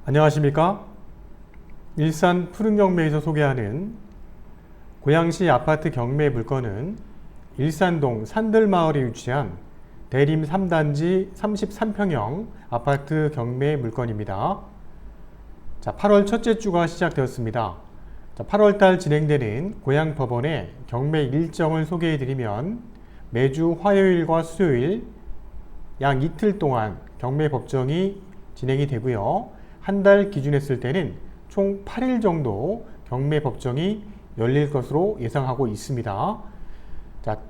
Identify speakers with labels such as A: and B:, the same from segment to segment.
A: 안녕하십니까? 일산 푸른경매에서 소개하는 고양시 아파트 경매 물건은 일산동 산들마을에 위치한 대림 3단지 33평형 아파트 경매 물건입니다. 8월 첫째 주가 시작되었습니다. 8월달 진행되는 고양법원의 경매 일정을 소개해드리면 매주 화요일과 수요일 약 이틀 동안 경매 법정이 진행이 되고요. 한 달 기준했을 때는 총 8일 정도 경매 법정이 열릴 것으로 예상하고 있습니다.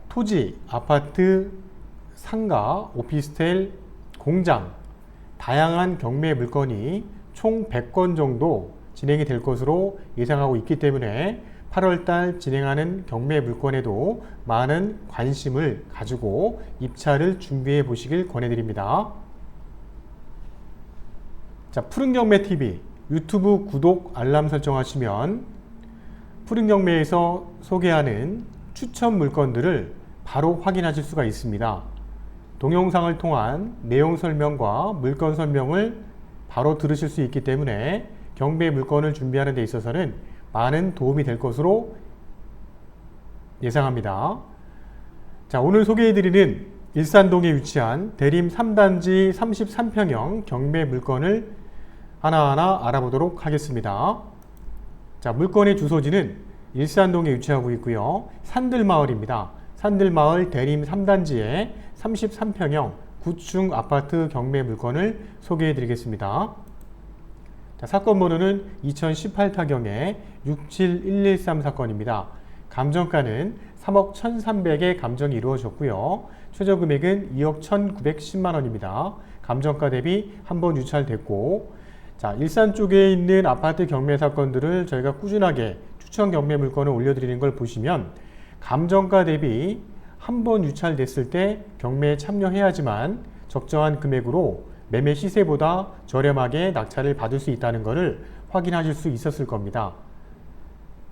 A: 토지, 아파트, 상가, 오피스텔, 공장, 다양한 경매 물건이 총 100건 정도 진행이 될 것으로 예상하고 있기 때문에 8월달 진행하는 경매 물건에도 많은 관심을 가지고 입찰을 준비해 보시길 권해드립니다. 푸른경매TV 유튜브 구독 알람 설정하시면 푸른경매에서 소개하는 추천 물건들을 바로 확인하실 수가 있습니다. 동영상을 통한 내용 설명과 물건 설명을 바로 들으실 수 있기 때문에 경매 물건을 준비하는 데 있어서는 많은 도움이 될 것으로 예상합니다. 오늘 소개해드리는 일산동에 위치한 대림 3단지 33평형 경매 물건을 하나하나 알아보도록 하겠습니다. 물건의 주소지는 일산동에 위치하고 있고요. 산들마을입니다. 산들마을 대림 3단지에 33평형 9층 아파트 경매 물건을 소개해 드리겠습니다. 사건 번호는 2018 타경의 67113 사건입니다. 감정가는 3억 1300에 감정이 이루어졌고요. 최저 금액은 2억 1910만 원입니다. 감정가 대비 한 번 유찰됐고, 일산 쪽에 있는 아파트 경매 사건들을 저희가 꾸준하게 추천 경매 물건을 올려드리는 걸 보시면 감정가 대비 한 번 유찰됐을 때 경매에 참여해야지만 적정한 금액으로 매매 시세보다 저렴하게 낙찰을 받을 수 있다는 것을 확인하실 수 있었을 겁니다.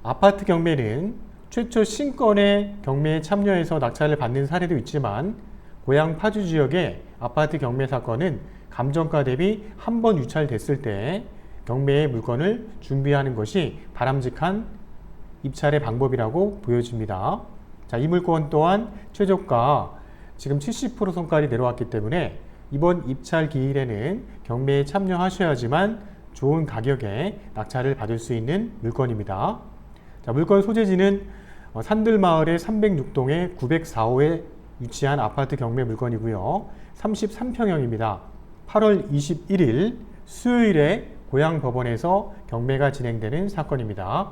A: 아파트 경매는 최초 신건의 경매에 참여해서 낙찰을 받는 사례도 있지만 고양 파주 지역의 아파트 경매 사건은 감정가 대비 한 번 유찰됐을 때 경매의 물건을 준비하는 것이 바람직한 입찰의 방법이라고 보여집니다. 이 물건 또한 최저가 지금 70% 선까지 내려왔기 때문에 이번 입찰 기일에는 경매에 참여하셔야지만 좋은 가격에 낙찰을 받을 수 있는 물건입니다. 물건 소재지는 산들마을의 306동의 904호에 위치한 아파트 경매 물건이고요. 33평형입니다. 8월 21일 수요일에 고양법원에서 경매가 진행되는 사건입니다.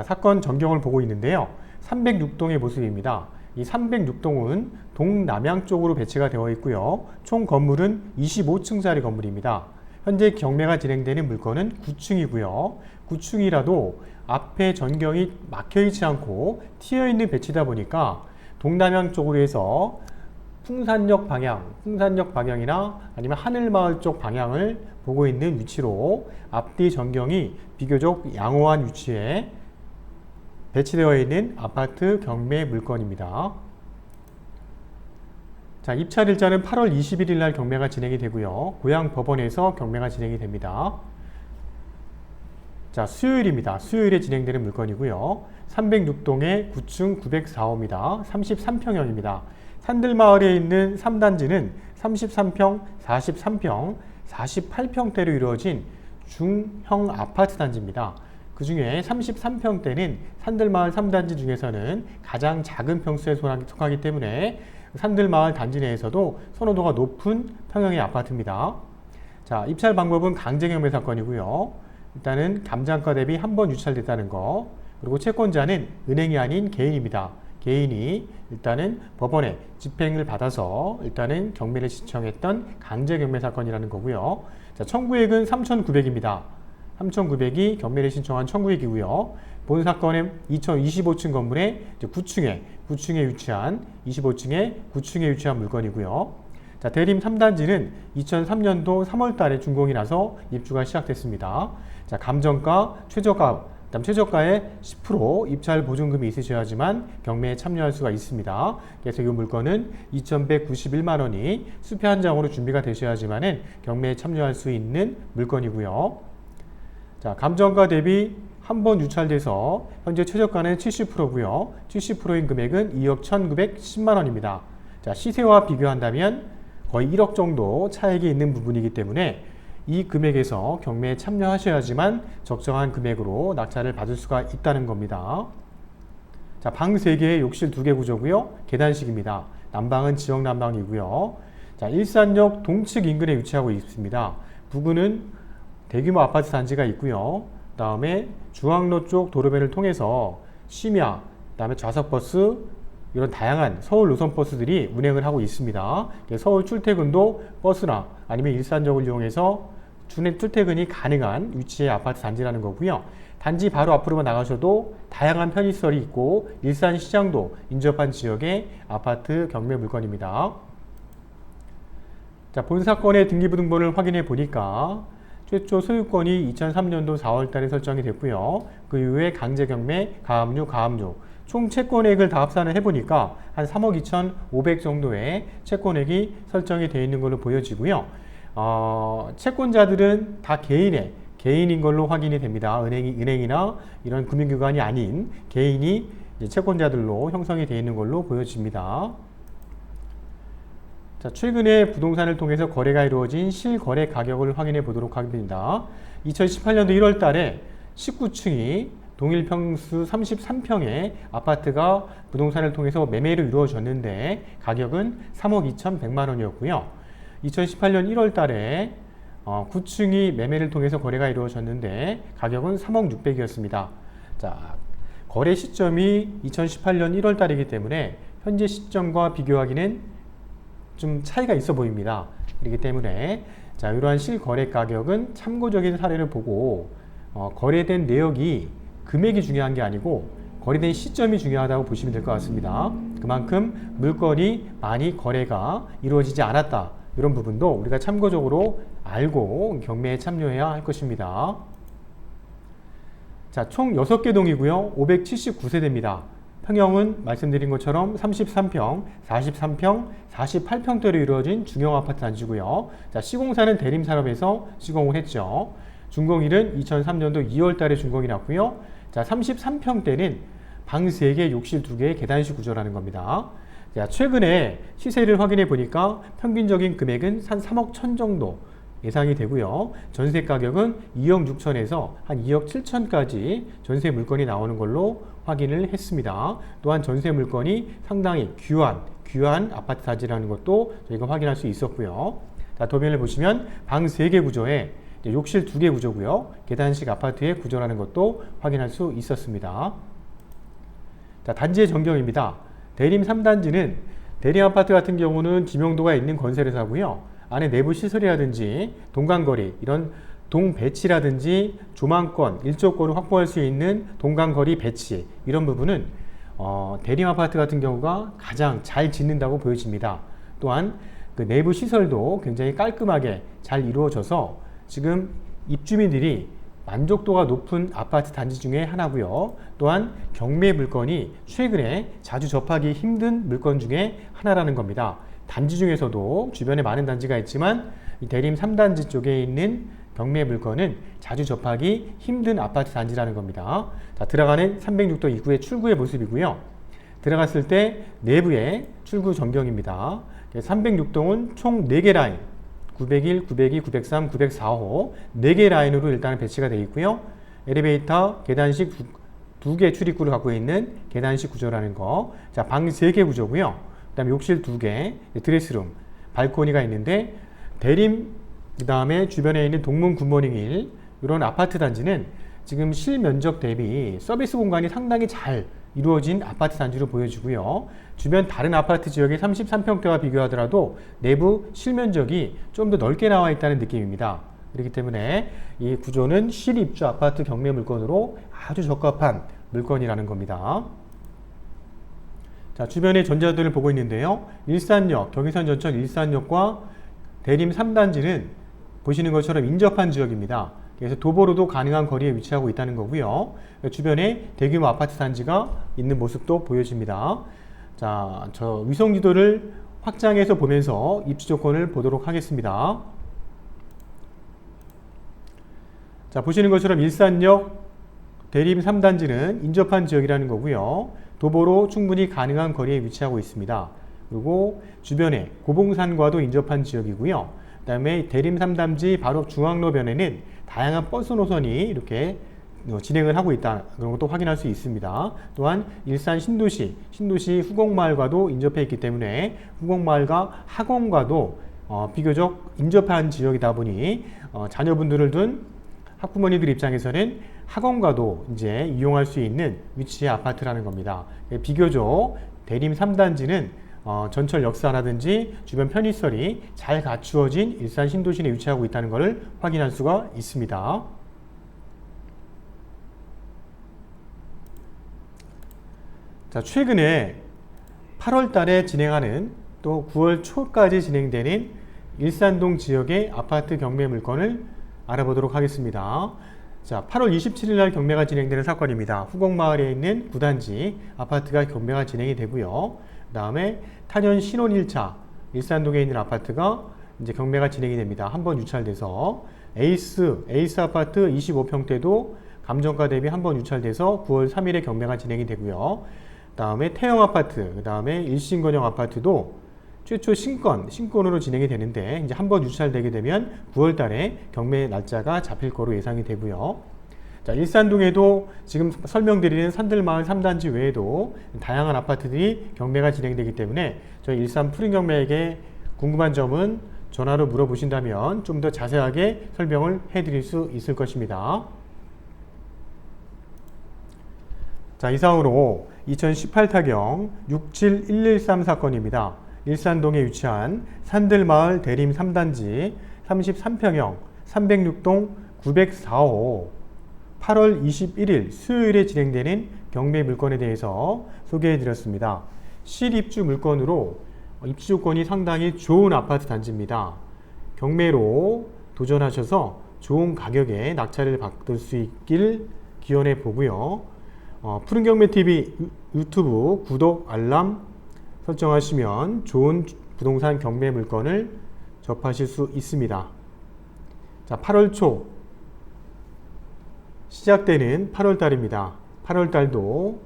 A: 사건 전경을 보고 있는데요. 306동의 모습입니다. 이 306동은 동남향 쪽으로 배치가 되어 있고요. 총 건물은 25층짜리 건물입니다. 현재 경매가 진행되는 물건은 9층이고요. 9층이라도 앞에 전경이 막혀 있지 않고 튀어 있는 배치다 보니까 동남향 쪽으로 해서 풍산역 방향이나 아니면 하늘마을 쪽 방향을 보고 있는 위치로 앞뒤 전경이 비교적 양호한 위치에 배치되어 있는 아파트 경매 물건입니다. 입찰 일자는 8월 21일 날 경매가 진행이 되고요. 고양법원에서 경매가 진행이 됩니다. 수요일입니다. 수요일에 진행되는 물건이고요. 306동의 9층 904호입니다. 33평형입니다. 산들마을에 있는 3단지는 33평, 43평, 48평대로 이루어진 중형 아파트 단지입니다. 그 중에 33평대는 산들마을 3단지 중에서는 가장 작은 평수에 속하기 때문에 산들마을 단지 내에서도 선호도가 높은 평형의 아파트입니다. 입찰 방법은 강제경매 사건이고요. 일단은 감정가 대비 한 번 유찰됐다는 거, 그리고 채권자는 은행이 아닌 개인입니다. 개인이 일단은 법원에 집행을 받아서 일단은 경매를 신청했던 강제경매 사건이라는 거고요. 청구액은 3,900입니다. 3,900이 경매를 신청한 청구액이고요. 본 사건은 2025층 건물의 9층에 위치한 25층에 9층에 위치한 물건이고요. 대림 3단지는 2003년도 3월 달에 준공이 나서 입주가 시작됐습니다. 감정가, 최저가 그다음 최저가의 10% 입찰 보증금이 있으셔야지만 경매에 참여할 수가 있습니다. 그래서 이 물건은 2,191만 원이 수표 한 장으로 준비가 되셔야지만은 경매에 참여할 수 있는 물건이고요. 자, 감정가 대비 한 번 유찰돼서 현재 최저가는 70%고요. 70%인 금액은 2억 1,910만 원입니다. 자, 시세와 비교한다면 거의 1억 정도 차익이 있는 부분이기 때문에 이 금액에서 경매에 참여하셔야지만 적정한 금액으로 낙찰을 받을 수가 있다는 겁니다. 자, 방 3개, 욕실 2개 구조고요. 계단식입니다. 난방은 지역 난방이고요. 자, 일산역 동측 인근에 위치하고 있습니다. 부근은 대규모 아파트 단지가 있고요. 그다음에 중앙로 쪽 도로변을 통해서 심야, 그다음에 좌석버스 이런 다양한 서울 노선 버스들이 운행을 하고 있습니다. 서울 출퇴근도 버스나 아니면 일산역을 이용해서 출퇴근이 가능한 위치의 아파트 단지라는 거고요. 단지 바로 앞으로만 나가셔도 다양한 편의시설이 있고 일산시장도 인접한 지역의 아파트 경매 물건입니다. 자, 본 사건의 등기부등본을 확인해 보니까 최초 소유권이 2003년도 4월 달에 설정이 됐고요. 그 이후에 강제경매, 가압류 총 채권액을 다 합산을 해보니까 한 3억 2,500 정도의 채권액이 설정이 되어 있는 걸로 보여지고요. 채권자들은 다 개인인 걸로 확인이 됩니다. 은행이나 이런 금융기관이 아닌 개인이 채권자들로 형성이 되어 있는 걸로 보여집니다. 자, 최근에 부동산을 통해서 거래가 이루어진 실거래 가격을 확인해 보도록 하겠습니다. 2018년도 1월 달에 19층이 동일 평수 33평의 아파트가 부동산을 통해서 매매로 이루어졌는데 가격은 3억 2,100만 원이었고요. 2018년 1월 달에 9층이 매매를 통해서 거래가 이루어졌는데 가격은 3억 600이었습니다. 자, 거래 시점이 2018년 1월 달이기 때문에 현재 시점과 비교하기는 좀 차이가 있어 보입니다. 그렇기 때문에 자, 이러한 실거래 가격은 참고적인 사례를 보고 거래된 내역이 금액이 중요한 게 아니고 거래된 시점이 중요하다고 보시면 될 것 같습니다. 그만큼 물건이 많이 거래가 이루어지지 않았다. 이런 부분도 우리가 참고적으로 알고 경매에 참여해야 할 것입니다. 자, 총 6개 동이고요. 579세대입니다. 평형은 말씀드린 것처럼 33평, 43평, 48평대로 이루어진 중형 아파트 단지고요. 자, 시공사는 대림산업에서 시공을 했죠. 준공일은 2003년도 2월 달에 준공이 났고요. 자, 33평대는 방 3개, 욕실 2개의 계단식 구조라는 겁니다. 자, 최근에 시세를 확인해 보니까 평균적인 금액은 한 3억 1천 정도 예상이 되고요. 전세 가격은 2억 6천에서 한 2억 7천까지 전세 물건이 나오는 걸로 확인을 했습니다. 또한 전세 물건이 상당히 귀한 아파트 단지라는 것도 저희가 확인할 수 있었고요. 자, 도면을 보시면 방 3개 구조에 욕실 2개 구조고요. 계단식 아파트의 구조라는 것도 확인할 수 있었습니다. 자, 단지의 전경입니다. 대림 3단지는 대림 아파트 같은 경우는 지명도가 있는 건설회사고요. 안에 내부 시설이라든지 동간거리, 이런 동배치라든지 조망권, 일조권을 확보할 수 있는 동간거리 배치, 이런 부분은 대림 아파트 같은 경우가 가장 잘 짓는다고 보여집니다. 또한 그 내부 시설도 굉장히 깔끔하게 잘 이루어져서 지금 입주민들이 만족도가 높은 아파트 단지 중에 하나고요. 또한 경매 물건이 최근에 자주 접하기 힘든 물건 중에 하나라는 겁니다. 단지 중에서도 주변에 많은 단지가 있지만 이 대림 3단지 쪽에 있는 경매 물건은 자주 접하기 힘든 아파트 단지라는 겁니다. 자, 들어가는 306도 입구의 출구의 모습이고요. 들어갔을 때 내부의 출구 전경입니다. 306동은 총 4개 라인, 901, 902, 903, 904호 4개 라인으로 일단 배치가 되어 있고요. 엘리베이터, 계단식 2개 출입구를 갖고 있는 계단식 구조라는 거. 자, 방 3개 구조고요. 그 다음에 욕실 2개, 드레스룸, 발코니가 있는데 대림, 그 다음에 주변에 있는 동문 굿모닝 힐, 이런 아파트 단지는 지금 실면적 대비 서비스 공간이 상당히 잘 이루어진 아파트 단지로 보여지고요. 주변 다른 아파트 지역의 33평대와 비교하더라도 내부 실면적이 좀 더 넓게 나와 있다는 느낌입니다. 그렇기 때문에 이 구조는 실입주 아파트 경매 물건으로 아주 적합한 물건이라는 겁니다. 자, 주변의 전자들을 보고 있는데요. 일산역, 경의선 전철 일산역과 대림 3단지는 보시는 것처럼 인접한 지역입니다. 그래서 도보로도 가능한 거리에 위치하고 있다는 거고요. 주변에 대규모 아파트 단지가 있는 모습도 보여집니다. 자, 저 위성 지도를 확장해서 보면서 입지 조건을 보도록 하겠습니다. 자, 보시는 것처럼 일산역 대림 3단지는 인접한 지역이라는 거고요. 도보로 충분히 가능한 거리에 위치하고 있습니다. 그리고 주변에 고봉산과도 인접한 지역이고요. 그 다음에 대림 3단지 바로 중앙로변에는 다양한 버스 노선이 이렇게 진행을 하고 있다. 그런 것도 확인할 수 있습니다. 또한 일산 신도시 후곡마을과도 인접해 있기 때문에 후곡마을과 학원과도 비교적 인접한 지역이다 보니 자녀분들을 둔 학부모님들 입장에서는 학원과도 이제 이용할 수 있는 위치의 아파트라는 겁니다. 비교적 대림 3단지는 전철 역사라든지 주변 편의시설이 잘 갖추어진 일산 신도시에 위치하고 있다는 것을 확인할 수가 있습니다. 자, 최근에 8월 달에 진행하는 또 9월 초까지 진행되는 일산동 지역의 아파트 경매 물건을 알아보도록 하겠습니다. 자, 8월 27일 날 경매가 진행되는 사건입니다. 후곡마을에 있는 9단지 아파트가 경매가 진행이 되고요. 그 다음에 탄현 신혼 1차 일산동에 있는 아파트가 이제 경매가 진행이 됩니다. 한번 유찰돼서 에이스 아파트 25평대도 감정가 대비 한번 유찰돼서 9월 3일에 경매가 진행이 되고요. 그 다음에 태영 아파트, 그 다음에 일신건영 아파트도 최초 신건으로 진행이 되는데 이제 한번 유찰되게 되면 9월 달에 경매 날짜가 잡힐 거로 예상이 되고요. 자, 일산동에도 지금 설명드리는 산들마을 3단지 외에도 다양한 아파트들이 경매가 진행되기 때문에 저희 일산 푸른경매에게 궁금한 점은 전화로 물어보신다면 좀 더 자세하게 설명을 해드릴 수 있을 것입니다. 자, 이상으로 2018 타경 67113 사건입니다. 일산동에 위치한 산들마을 대림 3단지 33평형 306동 904호 8월 21일 수요일에 진행되는 경매 물건에 대해서 소개해드렸습니다. 실입주 물건으로 입지 조건이 상당히 좋은 아파트 단지입니다. 경매로 도전하셔서 좋은 가격에 낙찰을 받을 수 있길 기원해 보고요. 푸른경매TV 유튜브 구독, 알람 설정하시면 좋은 부동산 경매 물건을 접하실 수 있습니다. 자, 8월 초 시작되는 8월 달입니다. 8월 달도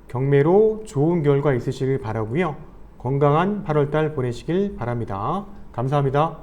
A: 경매로 좋은 결과 있으시길 바라고요. 건강한 8월 달 보내시길 바랍니다. 감사합니다.